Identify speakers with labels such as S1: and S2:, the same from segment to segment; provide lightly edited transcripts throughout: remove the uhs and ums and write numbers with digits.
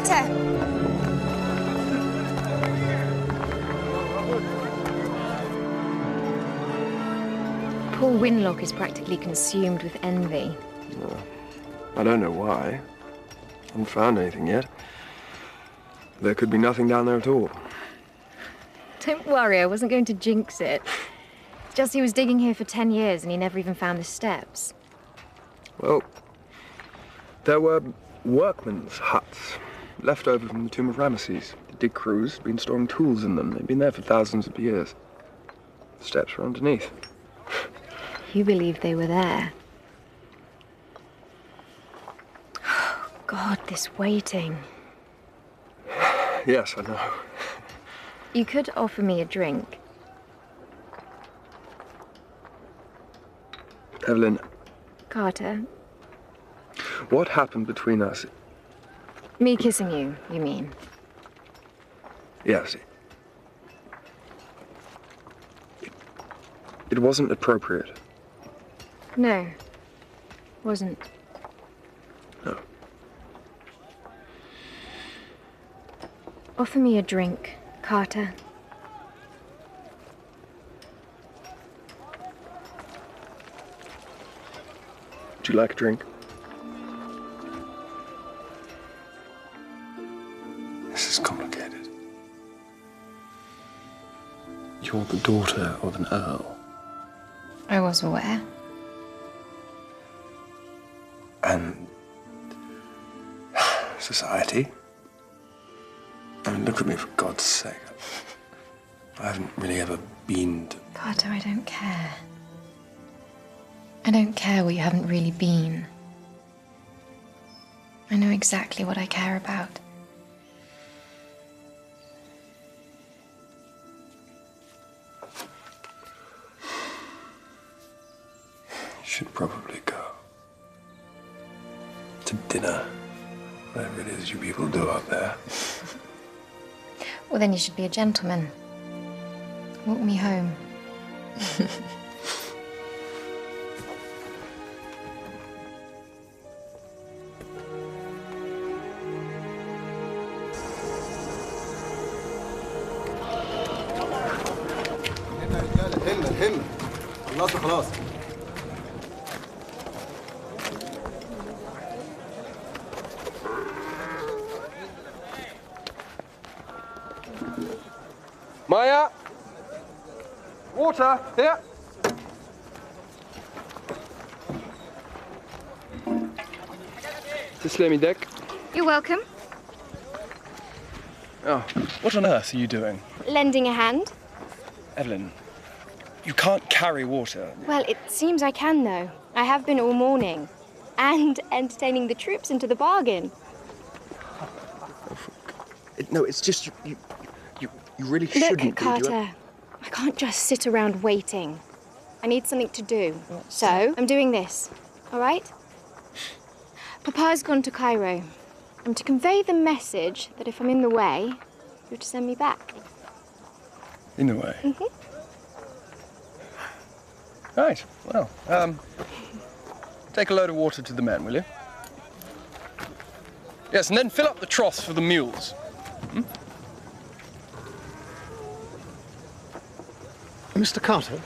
S1: Carter!
S2: Poor Winlock is practically consumed with envy.
S3: I don't know why. Haven't found anything yet. There could be nothing down there at all.
S2: Don't worry, I wasn't going to jinx it. It's just he was digging here for 10 years and he never even found the steps.
S3: Well, there were workmen's huts left over from the tomb of Ramesses. The dig crews had been storing tools in them. They'd been there for thousands of years. The steps were underneath.
S2: You believed they were there. God, this waiting.
S3: Yes, I know.
S2: You could offer me a drink.
S3: Evelyn.
S2: Carter.
S3: What happened between us?
S2: Me kissing you, you mean?
S3: Yes. It wasn't appropriate.
S2: No. Wasn't.
S3: No.
S2: Offer me a drink, Carter.
S3: Would you like a drink? This is complicated. You're the daughter of an earl.
S2: I was aware.
S3: And society? I mean, look at me, for God's sake. I haven't really ever been to...
S2: Carter, I don't care. I don't care what you haven't really been. I know exactly what I care about.
S3: You should probably go. To dinner. Whatever it is you people do out there.
S2: Well, then you should be a gentleman. Walk me home.
S4: همة خلصوا خلاص.
S3: Maya! Water, here! Tislemi deck.
S1: You're welcome.
S3: Oh, what on earth are you doing?
S1: Lending a hand?
S3: Evelyn, you can't carry water.
S1: Well, it seems I can, though. I have been all morning. And entertaining the troops into the bargain.
S3: No, it's just you really shouldn't
S1: Look,
S3: be.
S1: Carter, I can't just sit around waiting. I need something to do. So, I'm doing this, all right? Papa's gone to Cairo. I'm to convey the message that if I'm in the way, you're to send me back.
S3: In a way.
S1: Mm-hmm.
S3: Right, well, take a load of water to the men, will you? Yes, and then fill up the troughs for the mules. Hmm?
S5: Mr. Carter?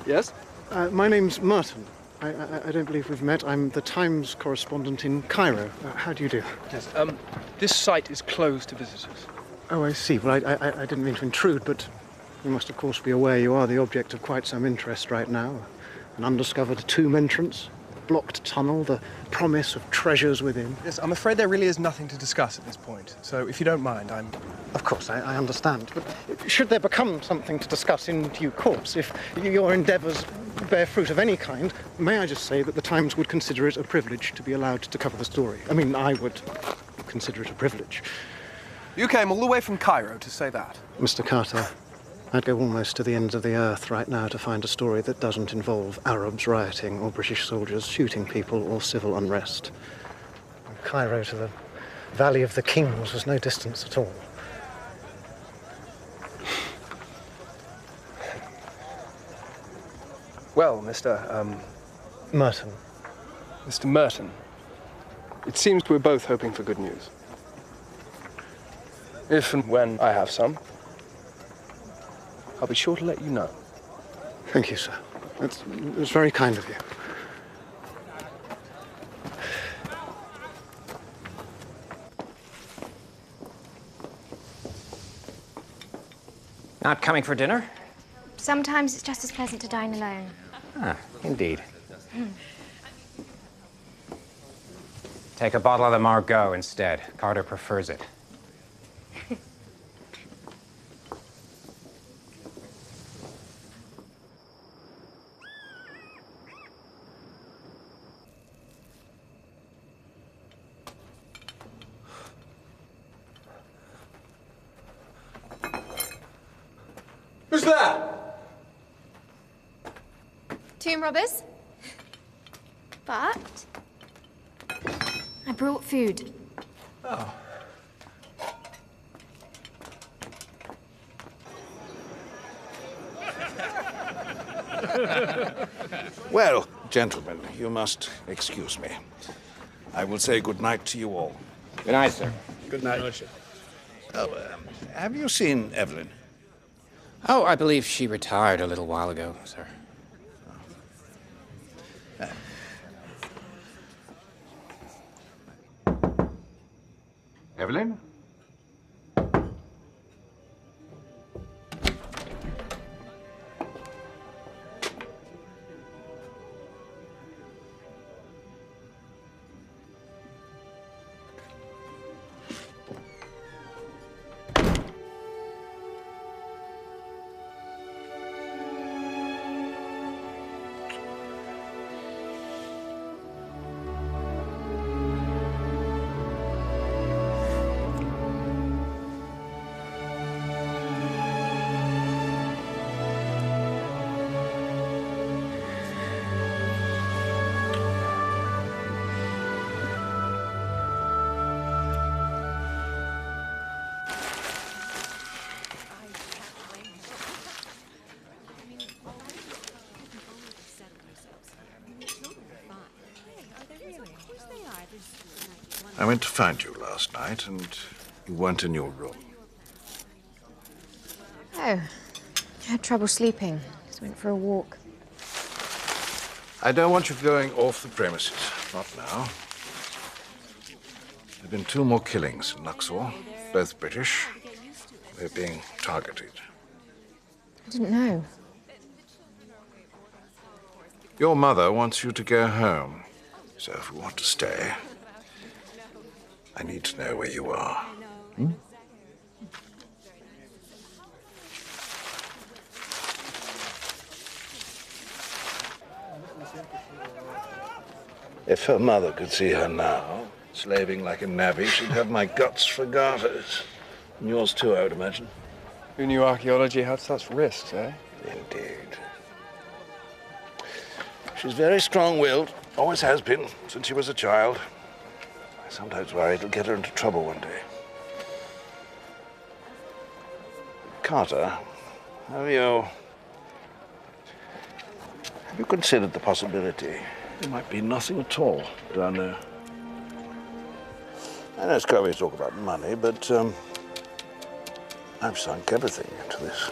S3: Yes?
S5: My name's Merton. I don't believe we've met. I'm the Times correspondent in Cairo. How do you do?
S3: Yes. This site is closed to visitors.
S5: Oh, I see. Well, I didn't mean to intrude, but you must, of course, be aware you are the object of quite some interest right now. An undiscovered tomb entrance, blocked tunnel, the promise of treasures within.
S3: Yes, I'm afraid there really is nothing to discuss at this point. So if you don't mind,
S5: Of course, I understand. But should there become something to discuss in due course, if your endeavours bear fruit of any kind, may I just say that the Times would consider it a privilege to be allowed to cover the story. I mean, I would consider it a privilege.
S3: You came all the way from Cairo to say that.
S5: Mr. Carter, I'd go almost to the ends of the earth right now to find a story that doesn't involve Arabs rioting or British soldiers shooting people or civil unrest. From Cairo to the Valley of the Kings was no distance at all.
S3: Well, Mr.
S5: Merton.
S3: Mr. Merton, It seems we're both hoping for good news. If and when I have some, I'll be sure to let you know.
S5: Thank you, sir. That's very kind of you.
S4: Not coming for dinner?
S1: Sometimes it's just as pleasant to dine alone.
S4: Ah, indeed. Take a bottle of the Margaux instead. Carter prefers it.
S3: Who's there?
S1: Tomb robbers? But I brought food.
S3: Oh.
S6: Well, gentlemen, you must excuse me. I will say good night to you all.
S4: Good night, sir.
S6: Good night. Have you seen Evelyn?
S4: Oh, I believe she retired a little while ago, sir.
S6: Evelyn? I went to find you last night, and you weren't in your room.
S2: Oh, I had trouble sleeping. Just went for a walk.
S6: I don't want you going off the premises. Not now. There have been 2 more killings in Luxor, both British. They're being targeted.
S2: I didn't know.
S6: Your mother wants you to go home. So if you want to stay, I need to know where you are. If her mother could see her now, slaving like a navvy, she'd have my guts for garters. And yours too, I would imagine.
S3: Who knew archaeology had such risks, eh?
S6: Indeed. She's very strong-willed, always has been, since she was a child. I sometimes worry it'll get her into trouble one day. Carter, have you considered the possibility there might be nothing at all down there? I know it's quite talk about money, but I've sunk everything into this.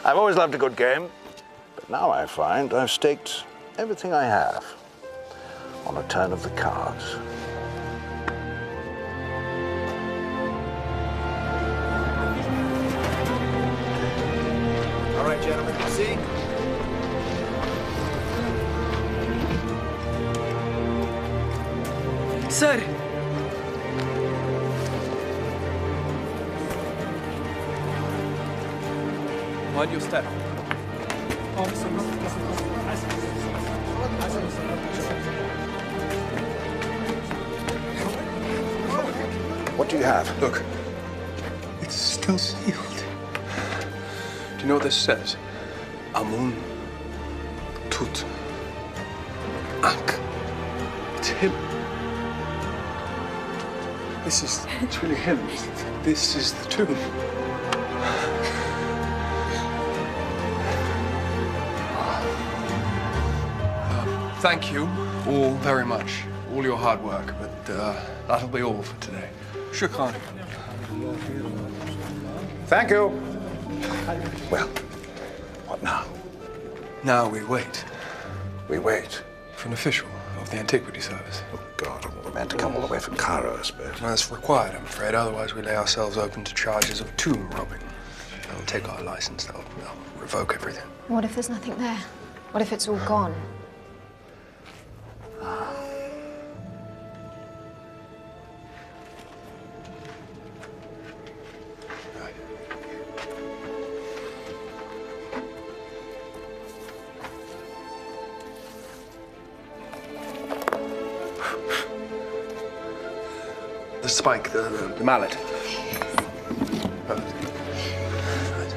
S6: I've always loved a good game, but now I find I've staked everything I have on a turn of the cards.
S7: All right, gentlemen, see?
S8: Sir!
S3: Mind your step.
S6: What do you have?
S3: Look, it's still sealed. Do you know what this says? Amun Tut Ankh. It's him. It's really him. This is the tomb. Thank you all very much. all your hard work, but that'll be all for today. Shukran.
S6: Thank you. Well, what now?
S3: Now we wait
S6: We wait.
S3: for an official of the Antiquity Service.
S6: Oh, God, we're meant to come all the way from Cairo, I suppose.
S3: That's required, I'm afraid. Otherwise, we lay ourselves open to charges of tomb robbing. They'll take our license. They'll revoke everything.
S2: What if there's nothing there? What if it's all gone?
S3: Right. The spike, the mallet. Perfect. Right.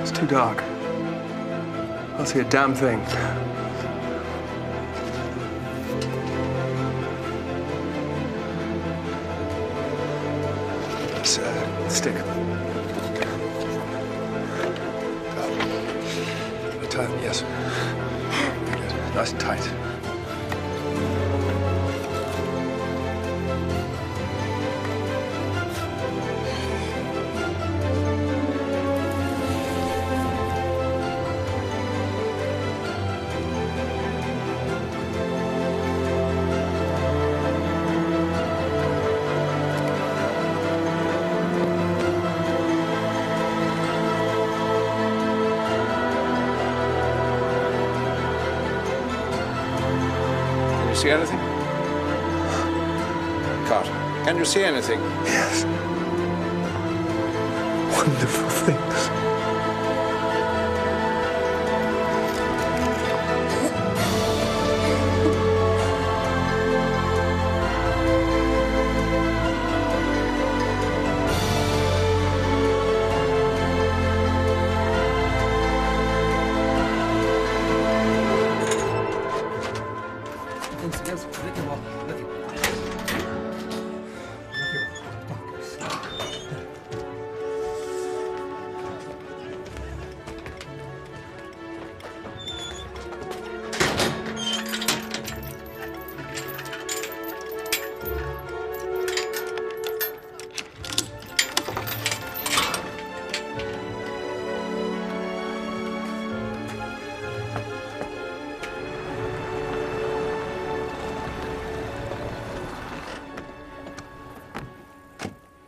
S3: It's too dark. I'll see a damn thing. It's a stick. Tight, yes. Very good. Nice and tight.
S6: Can you see anything? Carter, can you see anything?
S3: Yes. Wonderful things.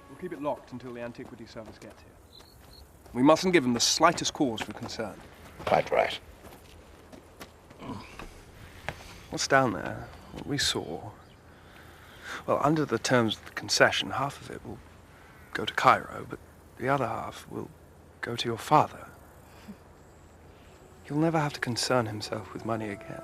S3: We'll keep it locked until the Antiquity Service gets here. We mustn't give them the slightest cause for concern.
S6: Quite right.
S3: What's down there? What we saw. Well, under the terms of the concession, half of it will go to Cairo, but the other half will go to your father. He'll never have to concern himself with money again.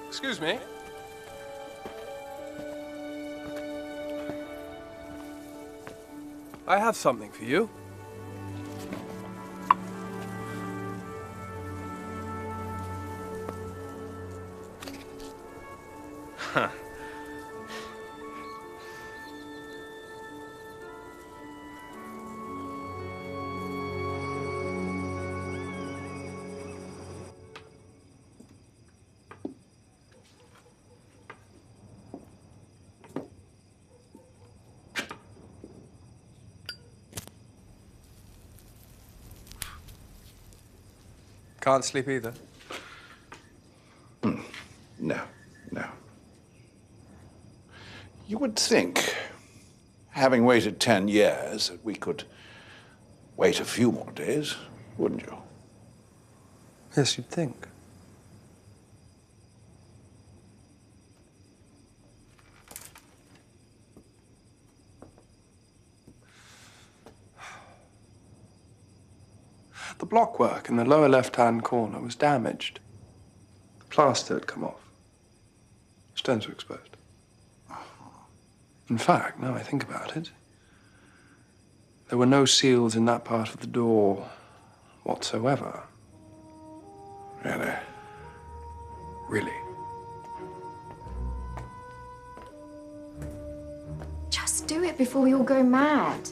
S3: Excuse me. I have something for you. Huh. Can't sleep either.
S6: No, no. You would think, having waited 10 years, that we could wait a few more days, wouldn't you?
S3: Yes, you'd think. The blockwork in the lower left-hand corner was damaged. plaster had come off. Stones were exposed. In fact, now I think about it, there were no seals in that part of the door whatsoever.
S6: Really?
S3: Really.
S2: Just do it before we all go mad.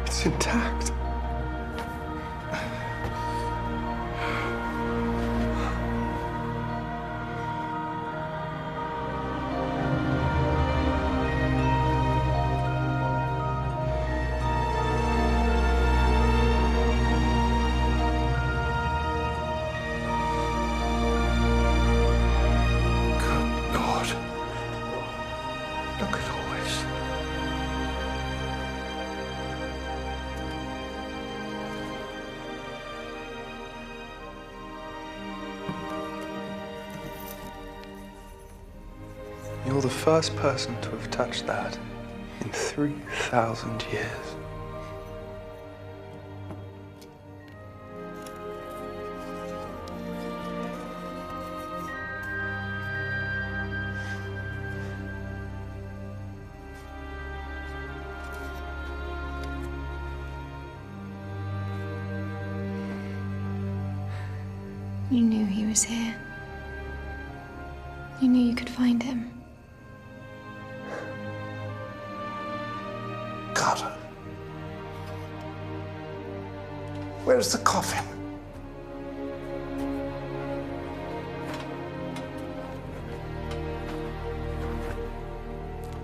S3: It's intact. Good Lord. Look at all this. You're the first person to have touched that in 3,000 years.
S1: You knew he was here. You knew you could find him.
S6: Carter. Where's the coffin?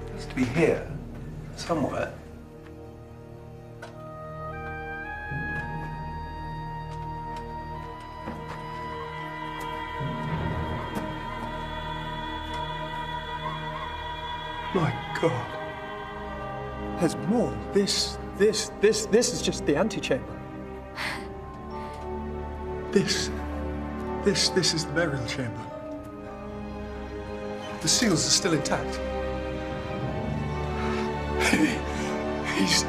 S3: It has to be here, somewhere. My God.
S7: There's more. This is just the antechamber.
S3: This is the burial chamber. The seals are still intact.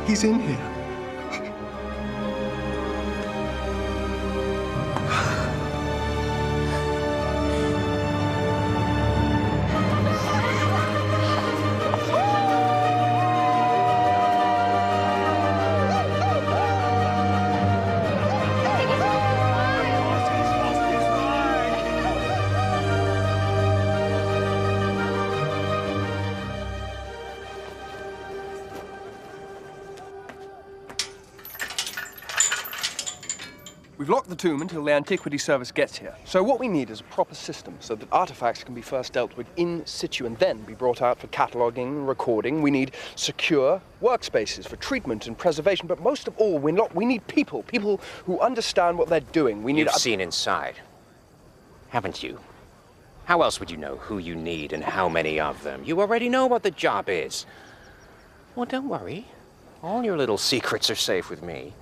S3: He's in here. We've locked the tomb until the Antiquity Service gets here. So what we need is a proper system so that artifacts can be first dealt with in situ and then be brought out for cataloguing and recording. We need secure workspaces for treatment and preservation, but most of all, we need people who understand what they're doing. We need
S4: You've seen inside, haven't you? How else would you know who you need and how many of them? You already know what the job is. Well, don't worry. All your little secrets are safe with me.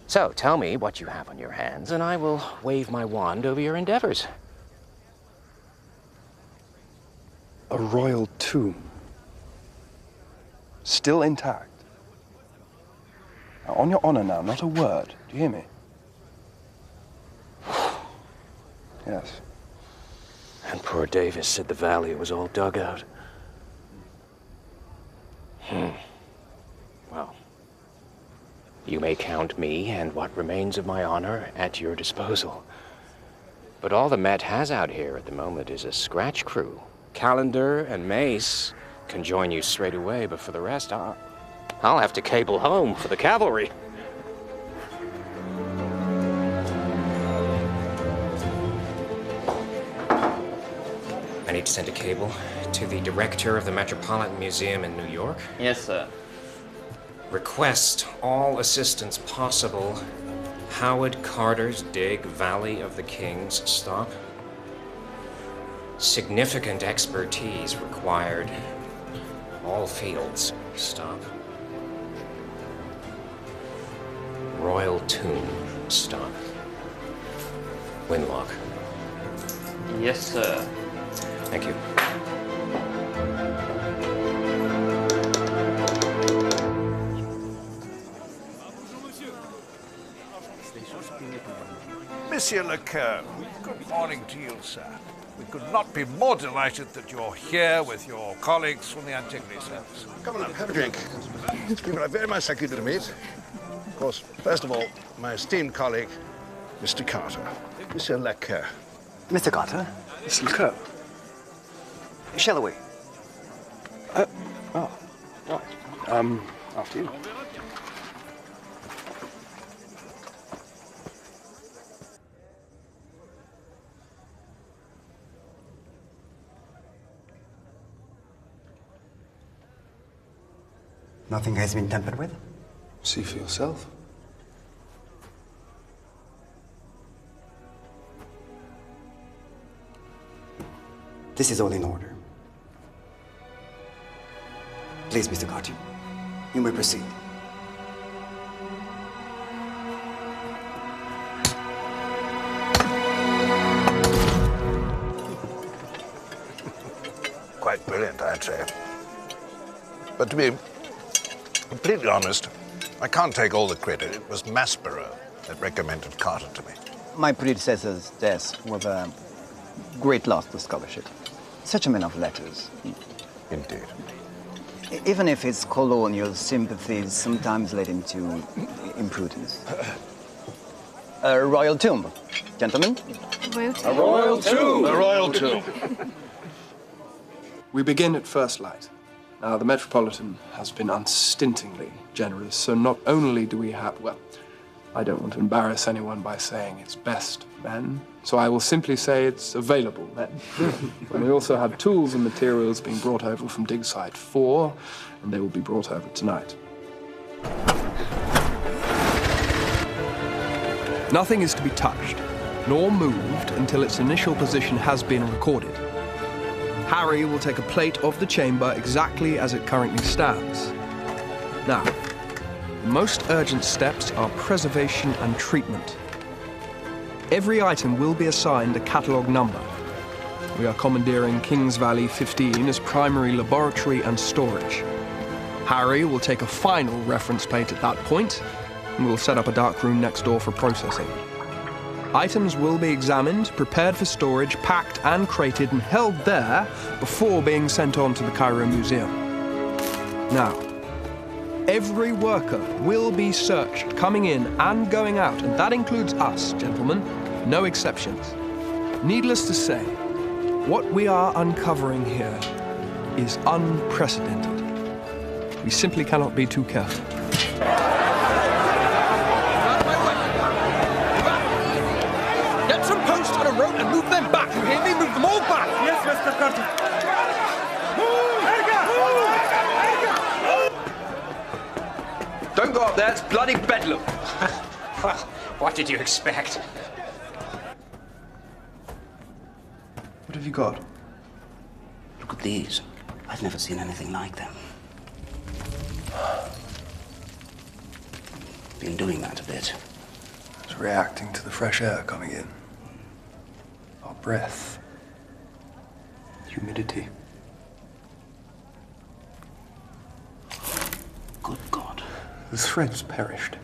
S4: So, tell me what you have on your hands, and I will wave my wand over your endeavors.
S3: a royal tomb. Still intact. Now, on your honor now, not a word. Do you hear me? Yes.
S4: And poor Davis said the valley was all dug out. Well, you may count me and what remains of my honor at your disposal. But all the Met has out here at the moment is a scratch crew. Calendar and Mace can join you straight away, but for the rest, I'll have to cable home for the cavalry. I need to send a cable to the director of the Metropolitan Museum in New York.
S8: Yes, sir.
S4: Request all assistance possible. Howard Carter's dig, Valley of the Kings, stop. Significant expertise required. All fields, stop. Royal Tomb, stop. Winlock.
S8: Yes, sir.
S4: Thank you.
S6: Monsieur Lecoeur, good morning to you, sir. We could not be more delighted that you're here with your colleagues from the Antiquity Service.
S9: Come on up, have a drink. People I very much like you to meet. Of course, first of all, my esteemed colleague, Mr. Carter. Monsieur Lecoeur.
S10: Mr. Carter?
S3: Mr. Lecoeur.
S10: Shall we?
S3: Right. After you.
S10: Nothing has been tampered with?
S3: See for yourself.
S10: This is all in order. Please, Mr. Carter, you may proceed.
S6: Quite brilliant, I'd say. But to be completely honest, I can't take all the credit. It was Maspero that recommended Carter to me.
S10: My predecessor's death was a great loss to scholarship. Such a man of letters.
S6: Indeed.
S10: Even if his colonial sympathies sometimes led him to imprudence. A royal tomb, gentlemen.
S1: Royalty.
S6: A royal tomb! A royal tomb.
S3: We begin at first light. Now, the Metropolitan has been unstintingly generous, so not only do we have, well, I don't want to embarrass anyone by saying it's best men, so I will simply say it's available men. And we also have tools and materials being brought over from Dig Site 4, and they will be brought over tonight. Nothing is to be touched, nor moved until its initial position has been recorded. Harry will take a plate of the chamber exactly as it currently stands. Now, the most urgent steps are preservation and treatment. Every item will be assigned a catalogue number. We are commandeering Kings Valley 15 as primary laboratory and storage. Harry will take a final reference plate at that point, and we'll set up a dark room next door for processing. Items will be examined, prepared for storage, packed and crated and held there before being sent on to the Cairo Museum. Now, every worker will be searched coming in and going out, and that includes us, gentlemen, no exceptions. Needless to say, what we are uncovering here is unprecedented. We simply cannot be too careful.
S7: from post on a rope and move them back. You hear me? Move them all back. Yes, Mr. Carter.
S3: Don't go up there, it's bloody bedlam.
S4: Well, what did you expect?
S3: What have you got?
S6: Look at these. I've never seen anything like them. Been doing that a bit.
S3: It's reacting to the fresh air coming in. Our breath. Humidity.
S6: Good God.
S3: The thread's perished.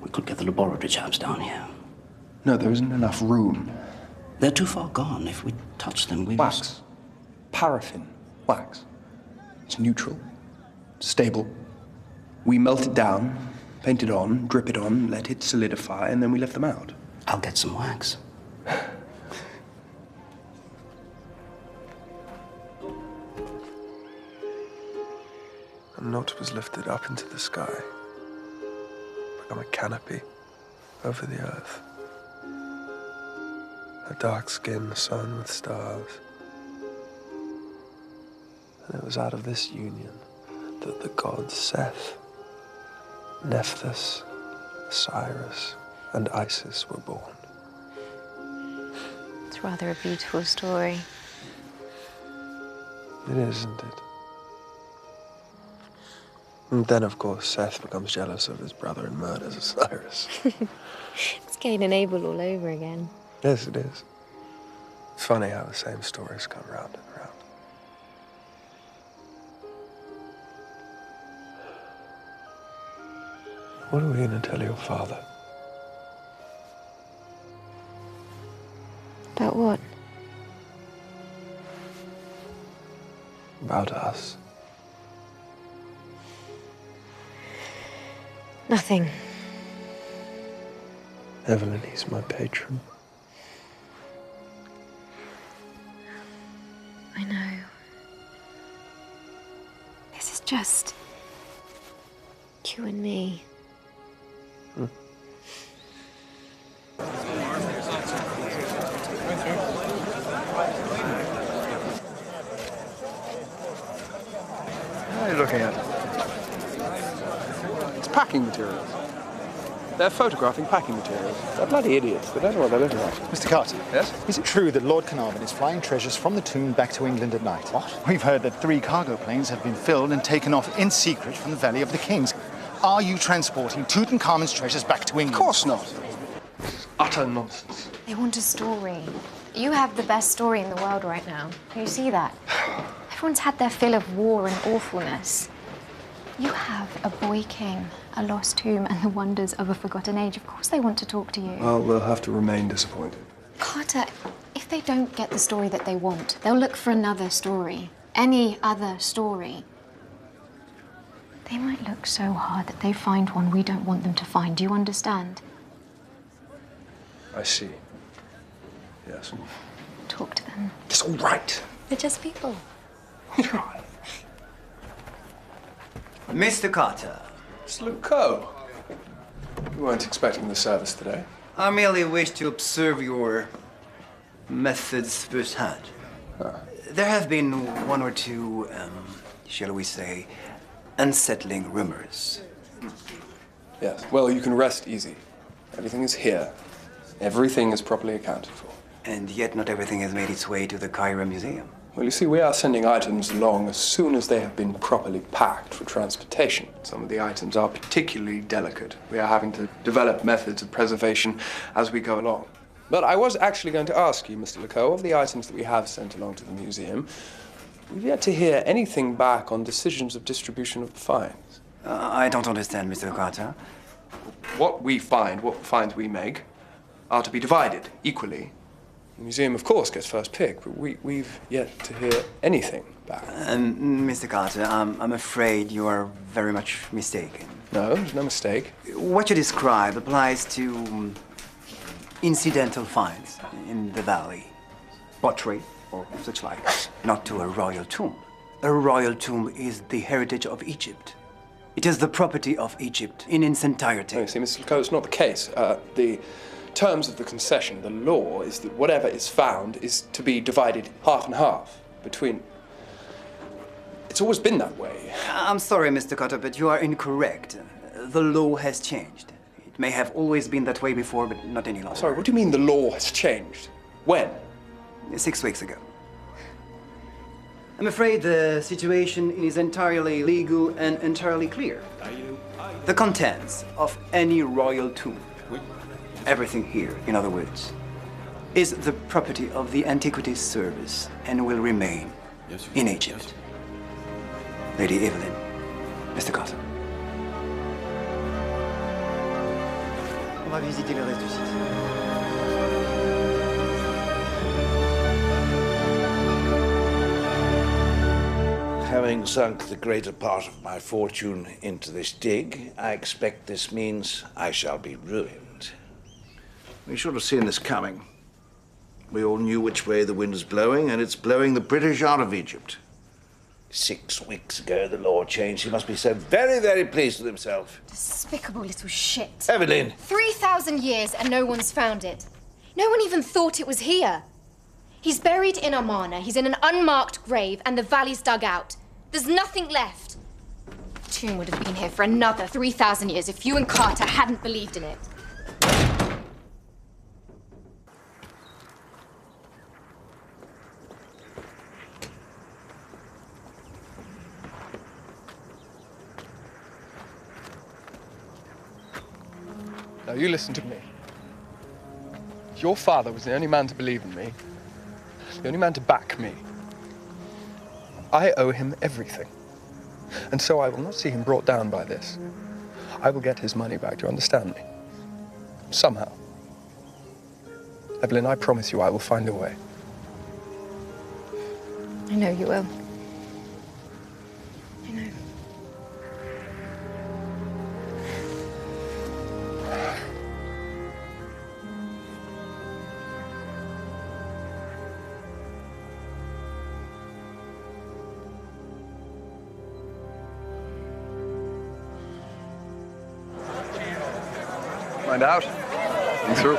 S6: We could get the laboratory chaps down here.
S3: No, there isn't enough room.
S6: They're too far gone. If we touch them, we
S3: Wax.
S6: must...
S3: Paraffin. Wax. It's neutral. Stable. We melt it down, paint it on, drip it on, let it solidify, and then we lift them out.
S6: I'll get some wax.
S3: A knot was lifted up into the sky, become a canopy over the earth. A dark skin sown with stars. And it was out of this union that the gods Seth, Nephthys, Osiris, and Isis were born.
S2: It's rather a beautiful story.
S3: It is, isn't it? And then, of course, Seth becomes jealous of his brother and murders Osiris.
S2: It's Cain and Abel all over again.
S3: Yes, it is. It's funny how the same stories come round and round. What are we going to tell your father?
S2: About what?
S3: About us.
S2: Nothing.
S3: Evelyn, he's my patron.
S2: I know.
S1: This is just
S2: You and me.
S3: What are you looking at? It's packing materials. They're photographing packing materials. They're bloody idiots. They don't know what they're looking at.
S11: Mr. Carter.
S3: Yes?
S11: Is it true that Lord Carnarvon is flying treasures from the tomb back to England at night?
S3: What?
S11: We've heard that 3 cargo planes have been filled and taken off in secret from the Valley of the Kings. Are you transporting Tutankhamun's treasures back to England?
S3: Of course not. This is utter nonsense.
S2: They want a story. You have the best story in the world right now. Can you see that? Everyone's had their fill of war and awfulness. You have a boy king, a lost tomb, and the wonders of a forgotten age. Of course they want to talk to you.
S3: Well, we'll have to remain disappointed.
S2: Carter, if they don't get the story that they want, they'll look for another story. Any other story. They might look so hard that they find one we don't want them to find. Do you understand?
S3: I see. Yes.
S2: Talk to them.
S3: It's all right.
S2: They're just people.
S3: Try.
S10: Mr. Carter.
S3: Mr. Lecoq. You weren't expecting the service today.
S10: I merely wish to observe your methods firsthand. There have been 1 or 2, shall we say, unsettling rumors.
S3: Yes. Well, you can rest easy. Everything is here. Everything is properly accounted for.
S10: And yet not everything has made its way to the Cairo Museum.
S3: Well, you see, we are sending items along as soon as they have been properly packed for transportation. Some of the items are particularly delicate. We are having to develop methods of preservation as we go along. But I was actually going to ask you, Mr. Lecoq, of the items that we have sent along to the museum, we've yet to hear anything back on decisions of distribution of the finds.
S10: I don't understand, Mr. Carter.
S3: What we find, what finds we make, are to be divided equally. The museum, of course, gets first pick, but we've yet to hear anything back.
S10: Mr. Carter, I'm afraid you are very much mistaken.
S3: No, there's no mistake.
S10: What you describe applies to incidental finds in the valley. Pottery or such like, not to a royal tomb. A royal tomb is the heritage of Egypt. It is the property of Egypt in its entirety.
S3: No, you see, Mr. Lecoq, it's not the case. The terms of the concession, the law is that whatever is found is to be divided half and half between... It's always been that way.
S10: I'm sorry, Mr. Carter, but you are incorrect. The law has changed. It may have always been that way before, but not any longer.
S3: Sorry, what do you mean the law has changed? When?
S10: 6 weeks ago. I'm afraid the situation is entirely legal and entirely clear. The contents of any royal tomb, everything here, in other words, is the property of the Antiquities Service and will remain in Egypt. Lady Evelyn, Mr. Carter.
S5: On va visiter le reste du site.
S6: Having sunk the greater part of my fortune into this dig, I expect this means I shall be ruined. We should have seen this coming. We all knew which way the wind was blowing, and it's blowing the British out of Egypt. 6 weeks ago, the law changed. He must be so very, very pleased with himself.
S1: Despicable little shit.
S6: Evelyn!
S1: 3,000 years and no one's found it. No one even thought it was here. He's buried in Amarna. He's in an unmarked grave and the valley's dug out. There's nothing left. The tomb would have been here for another 3,000 years if you and Carter hadn't believed in it.
S3: Now, you listen to me. Your father was the only man to believe in me, the only man to back me. I owe him everything. And so I will not see him brought down by this. I will get his money back, do you understand me? Somehow. Evelyn, I promise you I will find a way.
S1: I know you will. I know.
S3: Mind out. You through.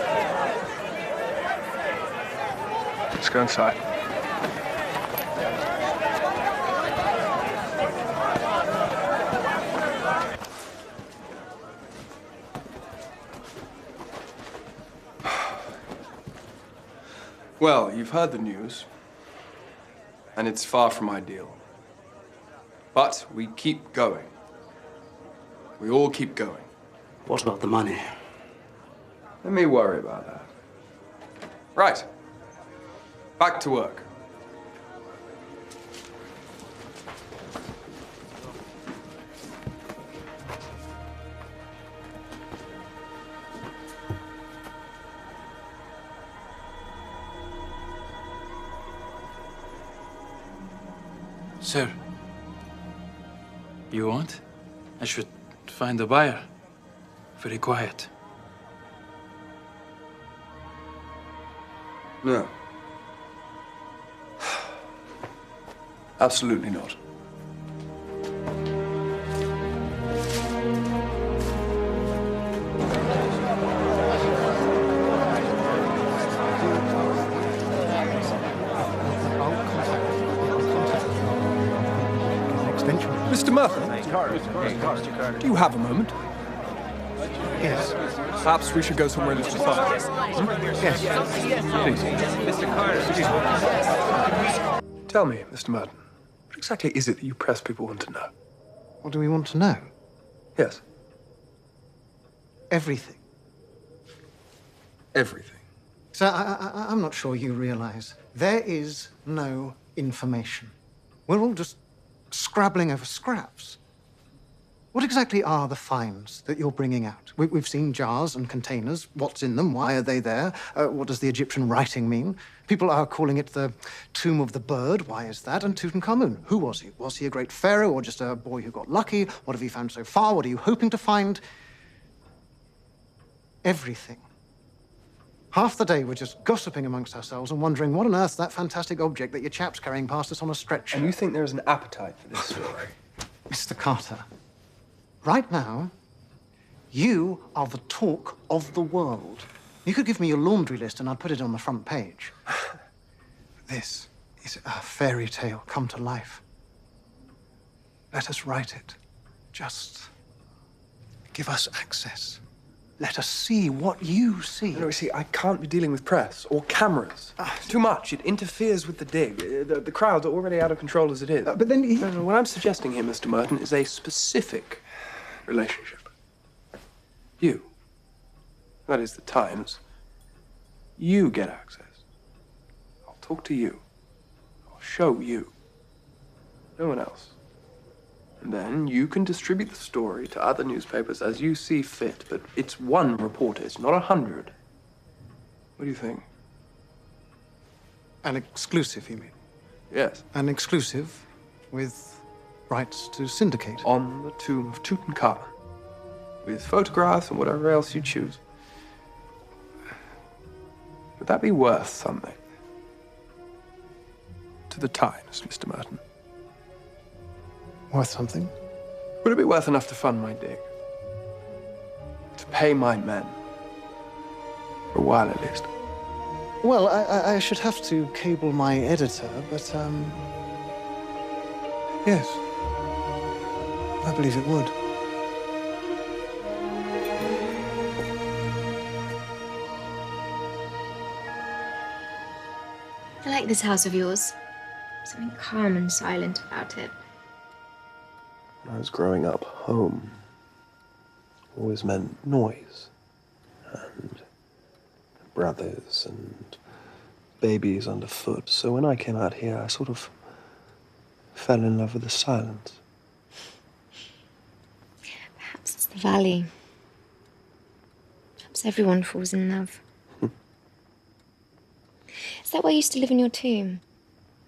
S3: Let's go inside. Well, you've heard the news, and it's far from ideal. But we keep going. We all keep going.
S5: What about the money?
S3: Let me worry about that. Right. Back to work.
S12: Sir, you want? I should find a buyer. Very quiet.
S3: No. Absolutely not. Mr. Murphy, do you have a moment?
S5: Yes.
S3: Perhaps we should go somewhere a little further.
S5: Yes.
S3: Please. Mr. Carter. Tell me, Mr. Merton, what exactly is it that you press people want to know?
S5: What do we want to know?
S3: Yes.
S5: Everything.
S3: Everything.
S5: Sir, I'm not sure you realize there is no information. We're all just scrabbling over scraps. What exactly are the finds that you're bringing out? We've seen jars and containers. What's in them? Why are they there? What does the Egyptian writing mean? People are calling it the Tomb of the Bird. Why is that? And Tutankhamun. Who was he? Was he a great pharaoh or just a boy who got lucky? What have you found so far? What are you hoping to find? Everything. Half the day we're just gossiping amongst ourselves and wondering what on earth that fantastic object that your chap's carrying past us on a stretcher.
S3: And you think there is an appetite for this story?
S5: Mr. Carter, right now, you are the talk of the world. You could give me your laundry list and I'd put it on the front page. This is a fairy tale come to life. Let us write it. Just give us access. Let us see what you see.
S3: No, you see, I can't be dealing with press or cameras. Too much. It interferes with the dig. The crowds are already out of control as it is.
S5: But then...
S3: No, what I'm suggesting here, Mr. Merton, is a specific relationship. You. That is the Times. You get access. I'll talk to you. I'll show you. No one else. And then you can distribute the story to other newspapers as you see fit, but it's one reporter, it's not 100. What do you think?
S5: An exclusive, you mean?
S3: Yes.
S5: An exclusive with rights to syndicate.
S3: On the tomb of Tutankhamun, with photographs and whatever else you choose. Would that be worth something? To the Times, Mr. Merton.
S5: Worth something?
S3: Would it be worth enough to fund my dig? To pay my men? For a while, at least.
S5: Well, I should have to cable my editor, but, yes. I believe it would.
S2: I like this house of yours. Something calm and silent about it.
S3: When I was growing up, home always meant noise and brothers and babies underfoot. So when I came out here, I sort of fell in love with the silence.
S2: Perhaps it's the valley. Perhaps everyone falls in love. Is that why you used to live in your tomb?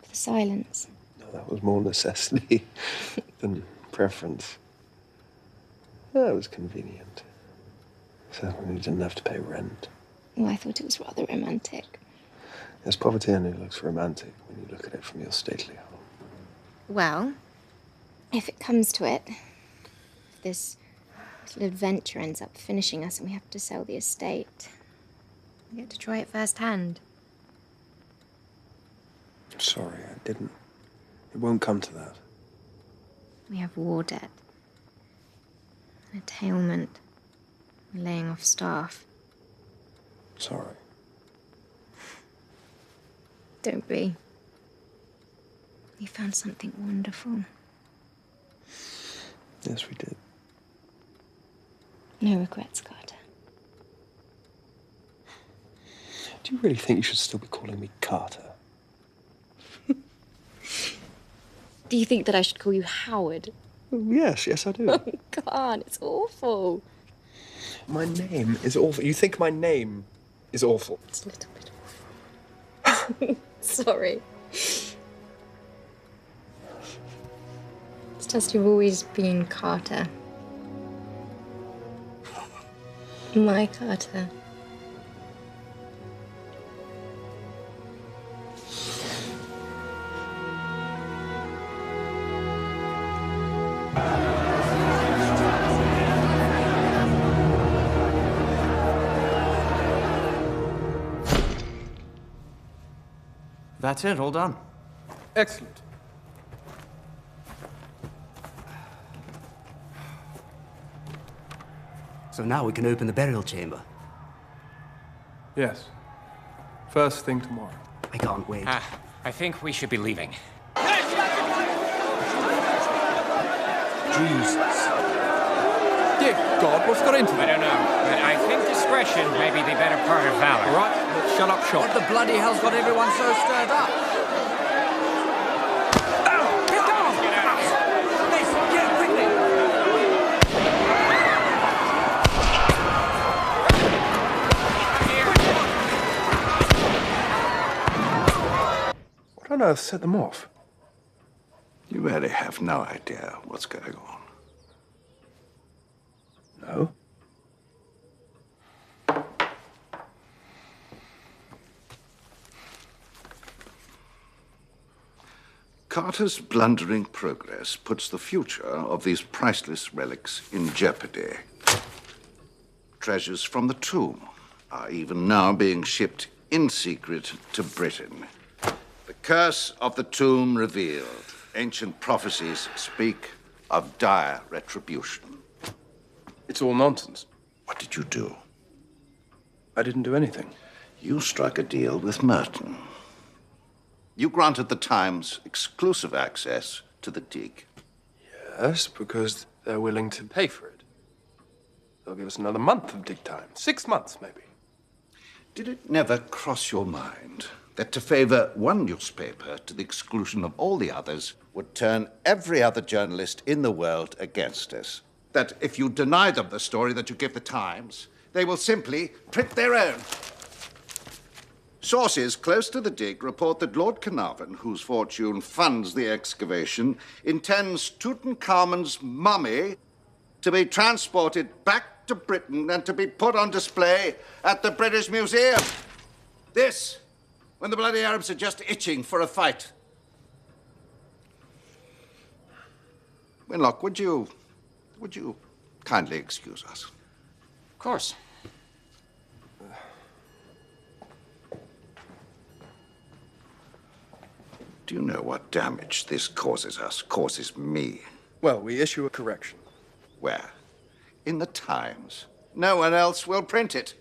S2: For the silence?
S3: No, that was more necessity than preference. That was convenient. Certainly didn't have to pay rent.
S2: Oh, I thought it was rather romantic.
S3: Yes, poverty only looks romantic when you look at it from your stately home.
S2: Well, if it comes to it, if this little adventure ends up finishing us and we have to sell the estate, we get to try it firsthand.
S3: Sorry, I didn't. It won't come to that.
S2: We have war debt, an entailment, laying off staff.
S3: Sorry.
S2: Don't be. We found something wonderful.
S3: Yes, we did.
S2: No regrets, Carter.
S3: Do you really think you should still be calling me Carter?
S2: Do you think that I should call you Howard?
S3: Yes, I do.
S2: Oh, God, it's awful.
S3: My name is awful. You think my name is awful?
S2: It's a little bit awful. Sorry. It's just you've always been Carter. My Carter.
S13: That's it, all done.
S3: Excellent.
S13: So now we can open the burial chamber.
S3: Yes. First thing tomorrow.
S13: I can't wait.
S4: I think we should be leaving.
S13: Jesus.
S7: Dear God, what's got into
S4: I don't know, but I think discretion may be the better part of valor.
S7: All right, let's shut up shop.
S13: What the bloody hell's got everyone so stirred up?
S7: Get down!
S4: Get out of here.
S13: Listen, get quickly!
S3: What on earth set them off?
S6: You really have no idea what's going on.
S3: No.
S6: Carter's blundering progress puts the future of these priceless relics in jeopardy. Treasures from the tomb, are even now being shipped in secret to Britain. The curse of the tomb revealed. Ancient prophecies speak of dire retribution.
S3: It's all nonsense.
S6: What did you do?
S3: I didn't do anything.
S6: You struck a deal with Merton. You granted the Times exclusive access to the dig.
S3: Yes, because they're willing to pay for it. They'll give us another month of dig time. 6 months, maybe.
S6: Did it never cross your mind that to favor one newspaper to the exclusion of all the others would turn every other journalist in the world against us? That if you deny them the story that you give the Times, they will simply print their own. Sources close to the dig report that Lord Carnarvon, whose fortune funds the excavation, intends Tutankhamun's mummy to be transported back to Britain and to be put on display at the British Museum. This, when the bloody Arabs are just itching for a fight. Winlock, would you kindly excuse us?
S4: Of course.
S6: Do you know what damage this causes us, causes me?
S3: Well, we issue a correction.
S6: Where? In the Times. No one else will print it.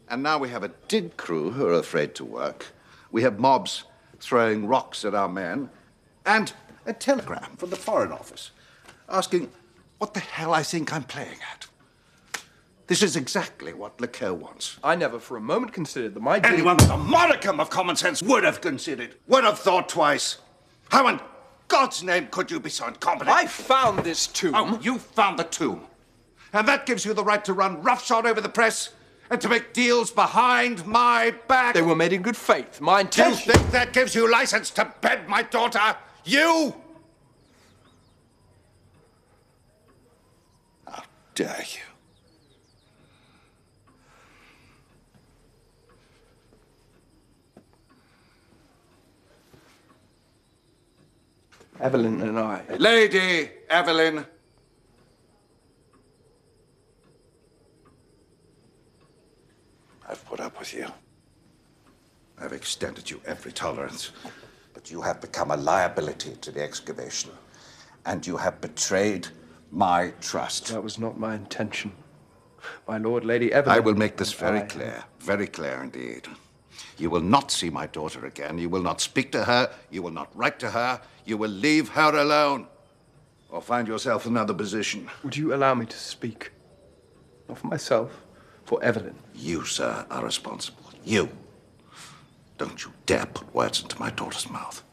S6: And now we have a dig crew who are afraid to work. We have mobs throwing rocks at our men. And a telegram from the Foreign Office asking what the hell I think I'm playing at. This is exactly what Lecoq wants.
S3: I never for a moment considered that my...
S6: Anyone with a modicum of common sense would have considered, would have thought twice. How in God's name could you be so incompetent?
S3: I found this tomb.
S6: Oh, you found the tomb. And that gives you the right to run roughshod over the press and to make deals behind my back.
S3: They were made in good faith. My intention...
S6: You think that gives you license to bed my daughter? You? How dare you?
S3: Evelyn and I...
S6: Lady Evelyn. I've put up with you. I've extended you every tolerance. But you have become a liability to the excavation. And you have betrayed my trust.
S3: That was not my intention. My lord, Lady Evelyn...
S6: I will make this very clear indeed. You will not see my daughter again. You will not speak to her. You will not write to her. You will leave her alone. Or find yourself another position.
S3: Would you allow me to speak? Not for myself, for Evelyn.
S6: You, sir, are responsible. You. Don't you dare put words into my daughter's mouth.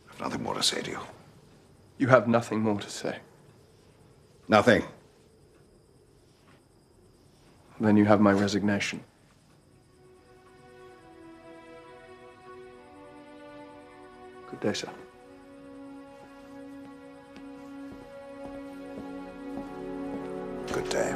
S6: I have nothing more to say to you.
S3: You have nothing more to say?
S6: Nothing.
S3: Then you have my resignation. Good day, sir.
S6: Good day.